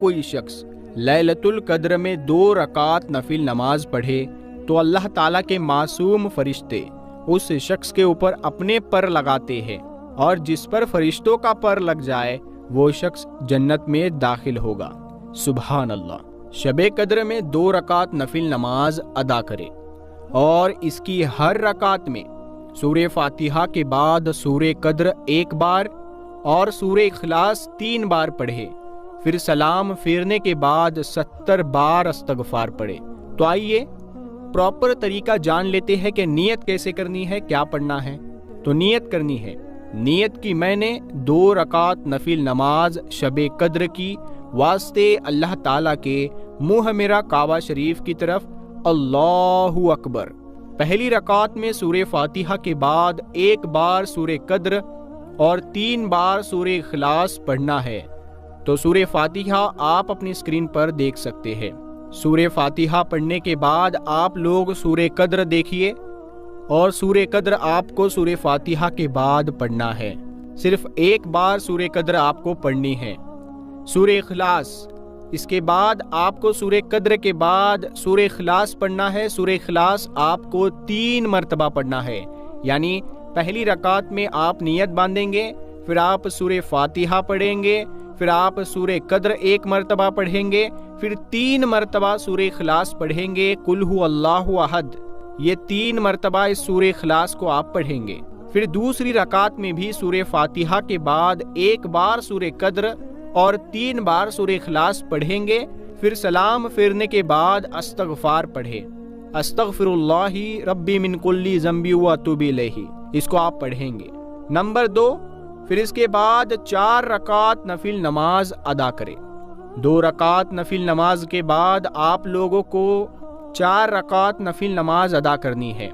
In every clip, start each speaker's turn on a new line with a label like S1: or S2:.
S1: کوئی شخص لیلۃ القدر میں 2 رکعت نفل نماز پڑھے تو اللہ تعالیٰ کے معصوم فرشتے اس شخص کے اوپر اپنے پر لگاتے ہیں، اور جس پر فرشتوں کا پر لگ جائے وہ شخص جنت میں داخل ہوگا۔ سبحان اللہ۔ شب قدر میں 2 رکعت نفل نماز ادا کرے اور اس کی ہر رکعت میں سورہ فاتحہ کے بعد سورہ قدر 1 بار اور سورہ اخلاص 3 بار پڑھے، پھر سلام پھیرنے کے بعد 70 بار استغفار پڑھے۔ تو آئیے پراپر طریقہ جان لیتے ہیں کہ نیت کیسے کرنی ہے، کیا پڑھنا ہے۔ تو نیت کرنی ہے، نیت کی میں نے 2 رکعت نفل نماز شب قدر کی واسطے اللہ تعالیٰ کے منہ میرا کعبہ شریف کی طرف اللہ اکبر۔ پہلی رکعت میں سورہ فاتحہ کے بعد 1 بار سورہ قدر اور 3 بار سورہ اخلاص پڑھنا ہے۔ تو سورہ فاتحہ آپ اپنی اسکرین پر دیکھ سکتے ہیں۔ سورہ فاتحہ پڑھنے کے بعد آپ لوگ سورہ قدر دیکھیے، اور سورہ قدر آپ کو سورہ فاتحہ کے بعد پڑھنا ہے۔ صرف 1 بار سورہ قدر آپ کو پڑھنی ہے۔ سورہ اخلاص، اس کے بعد آپ کو سورہ قدر کے بعد سورہ اخلاص پڑھنا ہے۔ سورہ اخلاص آپ کو 3 مرتبہ پڑھنا ہے، یعنی پہلی رکعت میں آپ نیت باندھیں گے، پھر آپ سورہ فاتحہ پڑھیں گے، پھر آپ سورہ قدر 1 مرتبہ پڑھیں گے، پھر 3 مرتبہ سورہ اخلاص پڑھیں گے، قل هو اللہ احد، یہ 3 مرتبہ اس سورہ اخلاص کو آپ پڑھیں گے۔ پھر دوسری رکعت میں بھی سورہ فاتحہ کے بعد 1 بار سورہ قدر اور 3 بار سورہ اخلاص پڑھیں گے، پھر سلام پھیرنے کے بعد استغفار پڑھیں، استغفر اللہ ربی من کل ذنب واتوب الیہ، اس کو آپ پڑھیں گے۔ نمبر 2، پھر اس کے بعد 4 رکعت نفل نماز ادا کریں۔ 2 رکعت نفل نماز کے بعد آپ لوگوں کو 4 رکعت نفل نماز ادا کرنی ہے۔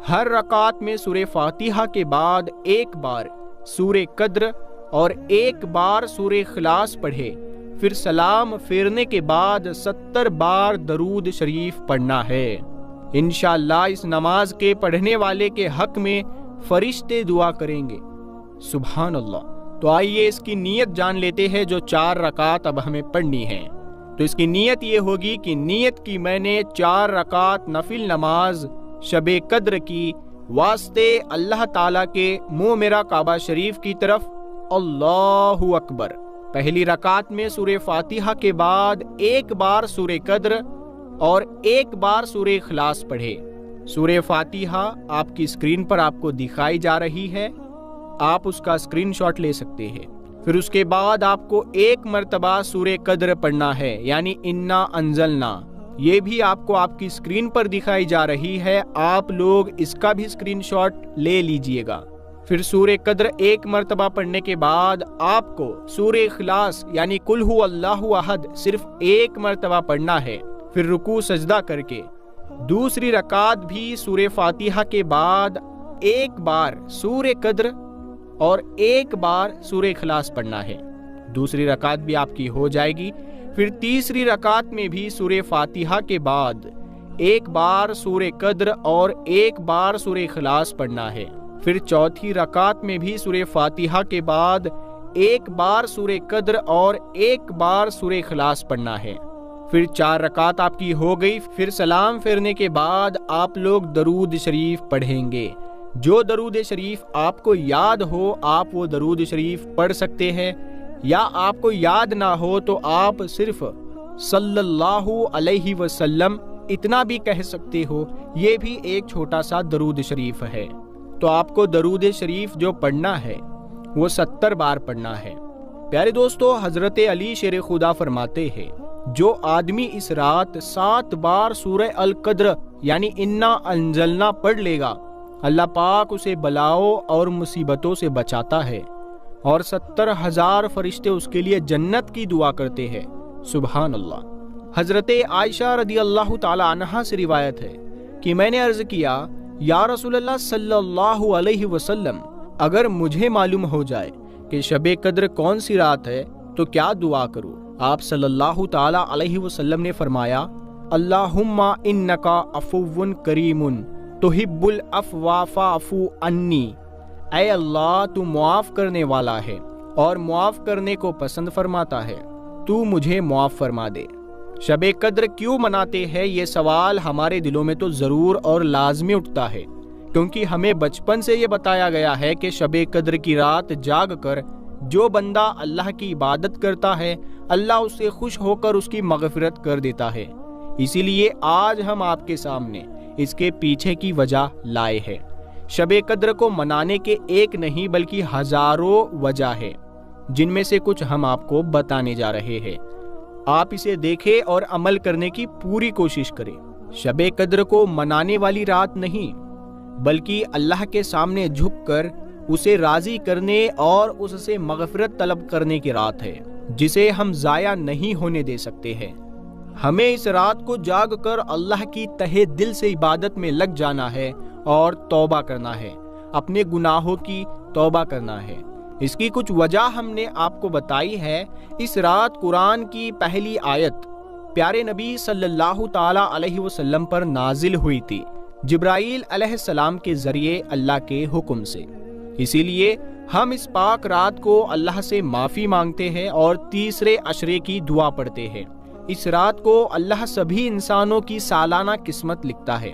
S1: ہر رکعت میں سورہ فاتحہ کے بعد 1 بار سورہ قدر اور 1 بار سورہ اخلاص پڑھے، پھر سلام پھیرنے کے بعد 70 بار درود شریف پڑھنا ہے۔ انشاءاللہ اس نماز کے پڑھنے والے کے حق میں فرشتے دعا کریں گے۔ سبحان اللہ۔ تو آئیے اس کی نیت جان لیتے ہیں جو 4 رکعت اب ہمیں پڑھنی ہے۔ تو اس کی نیت یہ ہوگی کہ نیت کی میں نے 4 رکعت نفل نماز شب قدر کی واسطے اللہ تعالیٰ کے منہ میرا کعبہ شریف کی طرف اللہ اکبر۔ پہلی رکعت میں سورہ فاتحہ کے بعد 1 بار سورہ قدر اور 1 بار سورہ اخلاص پڑھے۔ سورہ فاتحہ آپ کی اسکرین پر آپ کو دکھائی جا رہی ہے، آپ اس کا اسکرین شاٹ لے سکتے ہیں۔ پھر اس کے بعد آپ کو 1 مرتبہ سورہ قدر پڑھنا ہے، یعنی انا انزلنا، یہ بھی آپ کو آپ کی اسکرین پر دکھائی جا رہی ہے، آپ لوگ اس کا بھی اسکرین شاٹ لے لیجئے گا۔ پھر سورہ قدر 1 مرتبہ پڑھنے کے بعد آپ کو سورہ اخلاص یعنی قل هو اللہ احد صرف 1 مرتبہ پڑھنا ہے، پھر رکوع سجدہ کر کے دوسری رکعت بھی سورہ فاتحہ کے بعد 1 بار سورہ قدر اور 1 بار سورہ اخلاص پڑھنا ہے۔ دوسری رکعت بھی آپ کی ہو جائے گی۔ پھر تیسری رکعت میں بھی سورہ فاتحہ کے بعد 1 بار سورہ قدر اور 1 بار سورہ اخلاص پڑھنا ہے۔ پھر چوتھی رکعت میں بھی سورہ فاتحہ کے بعد 1 بار سورہ قدر اور 1 بار سورہ اخلاص پڑھنا ہے۔ پھر 4 رکعت آپ کی ہو گئی۔ پھر سلام پھیرنے کے بعد آپ لوگ درود شریف پڑھیں گے۔ جو درود شریف آپ کو یاد ہو آپ وہ درود شریف پڑھ سکتے ہیں، یا آپ کو یاد نہ ہو تو آپ صرف صلی اللہ علیہ وسلم اتنا بھی کہہ سکتے ہو، یہ بھی ایک چھوٹا سا درود شریف ہے۔ تو آپ کو درود شریف جو پڑھنا ہے وہ 70 بار پڑھنا ہے۔ پیارے دوستو، حضرت علی شیر خدا فرماتے ہیں جو آدمی اس رات 7 بار سورہ القدر یعنی انا انزلنا پڑھ لے گا، اللہ پاک اسے بلاؤں اور مصیبتوں سے بچاتا ہے، اور 70,000 فرشتے اس کے لیے جنت کی دعا کرتے ہیں۔ سبحان اللہ۔ حضرت عائشہ رضی اللہ تعالی عنہا سے روایت ہے کہ میں نے عرض کیا، یا رسول اللہ صلی اللہ علیہ وسلم، اگر مجھے معلوم ہو جائے کہ شب قدر کون سی رات ہے تو کیا دعا کروں؟ آپ صلی اللہ تعالی علیہ وسلم نے فرمایا، اللہم انکا عفو کریم تحب العفو فاعف عنی، اے اللہ تو معاف کرنے والا ہے اور معاف کرنے کو پسند فرماتا ہے، تو مجھے معاف فرما دے۔ شب قدر کیوں مناتے ہیں، یہ سوال ہمارے دلوں میں تو ضرور اور لازمی اٹھتا ہے، کیونکہ ہمیں بچپن سے یہ بتایا گیا ہے کہ شب قدر کی رات جاگ کر جو بندہ اللہ کی عبادت کرتا ہے، اللہ اس سے خوش ہو کر اس کی مغفرت کر دیتا ہے۔ اسی لیے آج ہم آپ کے سامنے اس کے پیچھے کی وجہ لائے ہیں۔ شب قدر کو منانے کے ایک نہیں بلکہ ہزاروں وجہ ہے، جن میں سے کچھ ہم آپ کو بتانے جا رہے ہیں۔ آپ اسے دیکھیں اور عمل کرنے کی پوری کوشش کریں۔ شب قدر کو منانے والی رات نہیں، بلکہ اللہ کے سامنے جھک کر اسے راضی کرنے اور اس سے مغفرت طلب کرنے کی رات ہے، جسے ہم ضائع نہیں ہونے دے سکتے ہیں۔ ہمیں اس رات کو جاگ کر اللہ کی تہہ دل سے عبادت میں لگ جانا ہے اور توبہ کرنا ہے، اپنے گناہوں کی توبہ کرنا ہے۔ اس کی کچھ وجہ ہم نے آپ کو بتائی ہے۔ اس رات قرآن کی پہلی آیت پیارے نبی صلی اللہ تعالی علیہ وسلم پر نازل ہوئی تھی، جبرائیل علیہ السلام کے ذریعے اللہ کے حکم سے۔ اسی لیے ہم اس پاک رات کو اللہ سے معافی مانگتے ہیں اور تیسرے عشرے کی دعا پڑھتے ہیں۔ اس رات کو اللہ سبھی انسانوں کی سالانہ قسمت لکھتا ہے۔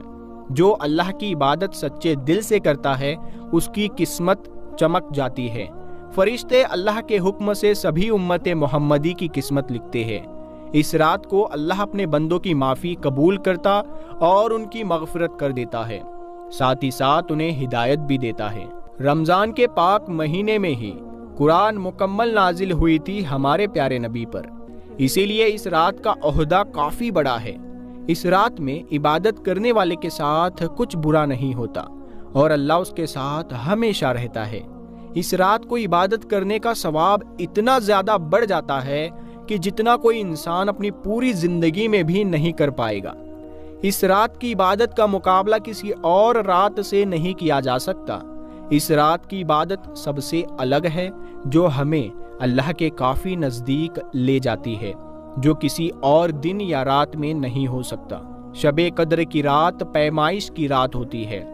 S1: جو اللہ کی عبادت سچے دل سے کرتا ہے، اس کی قسمت چمک جاتی ہے۔ فرشتے اللہ کے حکم سے سبھی امت محمدی کی قسمت لکھتے ہیں۔ اس رات کو اللہ اپنے بندوں کی معافی قبول کرتا اور ان کی مغفرت کر دیتا ہے، ساتھ ہی ساتھ انہیں ہدایت بھی دیتا ہے۔ رمضان کے پاک مہینے میں ہی قرآن مکمل نازل ہوئی تھی ہمارے پیارے نبی پر، اسی لیے اس رات کا عہدہ کافی بڑا ہے۔ اس رات میں عبادت کرنے والے کے ساتھ کچھ برا نہیں ہوتا اور اللہ اس کے ساتھ ہمیشہ رہتا ہے۔ اس رات کو عبادت کرنے کا ثواب اتنا زیادہ بڑھ جاتا ہے کہ جتنا کوئی انسان اپنی پوری زندگی میں بھی نہیں کر پائے گا۔ اس رات کی عبادت کا مقابلہ کسی اور رات سے نہیں کیا جا سکتا۔ اس رات کی عبادت سب سے الگ ہے، جو ہمیں اللہ کے کافی نزدیک لے جاتی ہے، جو کسی اور دن یا رات میں نہیں ہو سکتا۔ شب قدر کی رات پیمائش کی رات ہوتی ہے،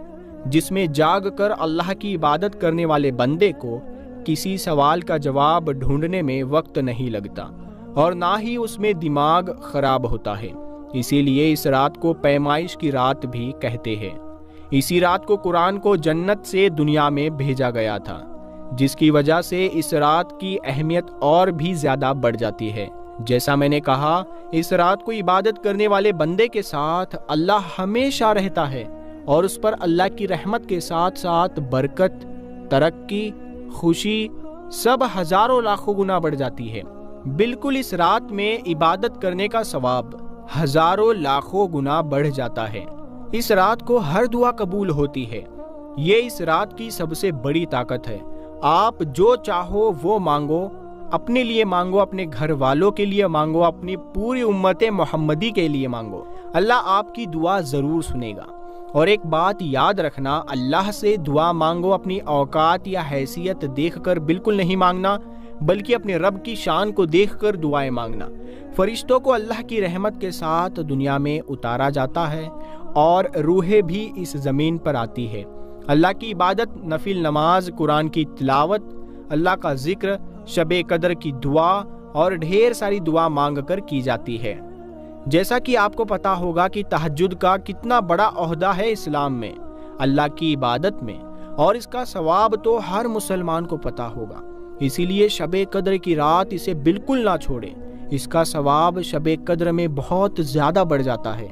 S1: جس میں جاگ کر اللہ کی عبادت کرنے والے بندے کو کسی سوال کا جواب ڈھونڈنے میں وقت نہیں لگتا اور نہ ہی اس میں دماغ خراب ہوتا ہے۔ اسی لیے اس رات کو پیمائش کی رات بھی کہتے ہیں۔ اسی رات کو قرآن کو جنت سے دنیا میں بھیجا گیا تھا، جس کی وجہ سے اس رات کی اہمیت اور بھی زیادہ بڑھ جاتی ہے۔ جیسا میں نے کہا، اس رات کو عبادت کرنے والے بندے کے ساتھ اللہ ہمیشہ رہتا ہے اور اس پر اللہ کی رحمت کے ساتھ ساتھ برکت، ترقی، خوشی سب ہزاروں لاکھوں گنا بڑھ جاتی ہے۔ بالکل اس رات میں عبادت کرنے کا ثواب ہزاروں لاکھوں گنا بڑھ جاتا ہے۔ اس رات کو ہر دعا قبول ہوتی ہے۔ یہ اس رات کی سب سے بڑی طاقت ہے۔ آپ جو چاہو وہ مانگو، اپنے لیے مانگو، اپنے گھر والوں کے لیے مانگو، اپنی پوری امت محمدی کے لیے مانگو، اللہ آپ کی دعا ضرور سنے گا۔ اور ایک بات یاد رکھنا، اللہ سے دعا مانگو اپنی اوقات یا حیثیت دیکھ کر بالکل نہیں مانگنا، بلکہ اپنے رب کی شان کو دیکھ کر دعائیں مانگنا۔ فرشتوں کو اللہ کی رحمت کے ساتھ دنیا میں اتارا جاتا ہے اور روحیں بھی اس زمین پر آتی ہے۔ اللہ کی عبادت، نفل نماز، قرآن کی تلاوت، اللہ کا ذکر، شب قدر کی دعا اور ڈھیر ساری دعا مانگ کر کی جاتی ہے۔ جیسا کہ آپ کو پتا ہوگا کہ تہجد کا کتنا بڑا عہدہ ہے اسلام میں، اللہ کی عبادت میں، اور اس کا ثواب تو ہر مسلمان کو پتا ہوگا۔ اسی لیے شب قدر کی رات اسے بالکل نہ چھوڑیں، اس کا ثواب شب قدر میں بہت زیادہ بڑھ جاتا ہے۔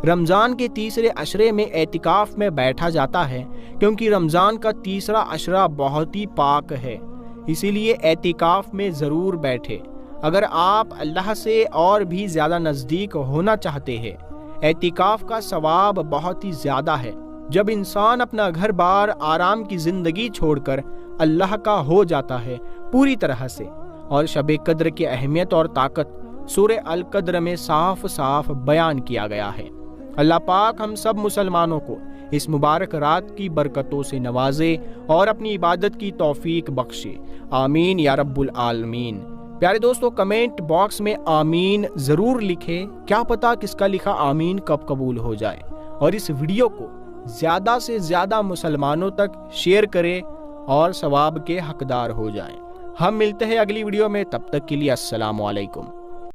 S1: رمضان کے تیسرے عشرے میں اعتکاف میں بیٹھا جاتا ہے، کیونکہ رمضان کا تیسرا عشرہ بہت ہی پاک ہے، اسی لیے اعتکاف میں ضرور بیٹھے۔ اگر آپ اللہ سے اور بھی زیادہ نزدیک ہونا چاہتے ہیں، اعتکاف کا ثواب بہت ہی زیادہ ہے۔ جب انسان اپنا گھر بار، آرام کی زندگی چھوڑ کر اللہ کا ہو جاتا ہے پوری طرح سے، اور شب قدر کی اہمیت اور طاقت سورہ القدر میں صاف صاف بیان کیا گیا ہے۔ اللہ پاک ہم سب مسلمانوں کو اس مبارک رات کی برکتوں سے نوازے اور اپنی عبادت کی توفیق بخشے، آمین یا رب العالمین۔ پیارے دوستو، کمنٹ باکس میں آمین ضرور لکھیں، کیا پتا کس کا لکھا آمین کب قبول ہو جائے، اور اس ویڈیو کو زیادہ سے زیادہ مسلمانوں تک شیئر کریں اور ثواب کے حقدار ہو جائیں۔ ہم ملتے ہیں اگلی ویڈیو میں، تب تک کے لیے السلام علیکم۔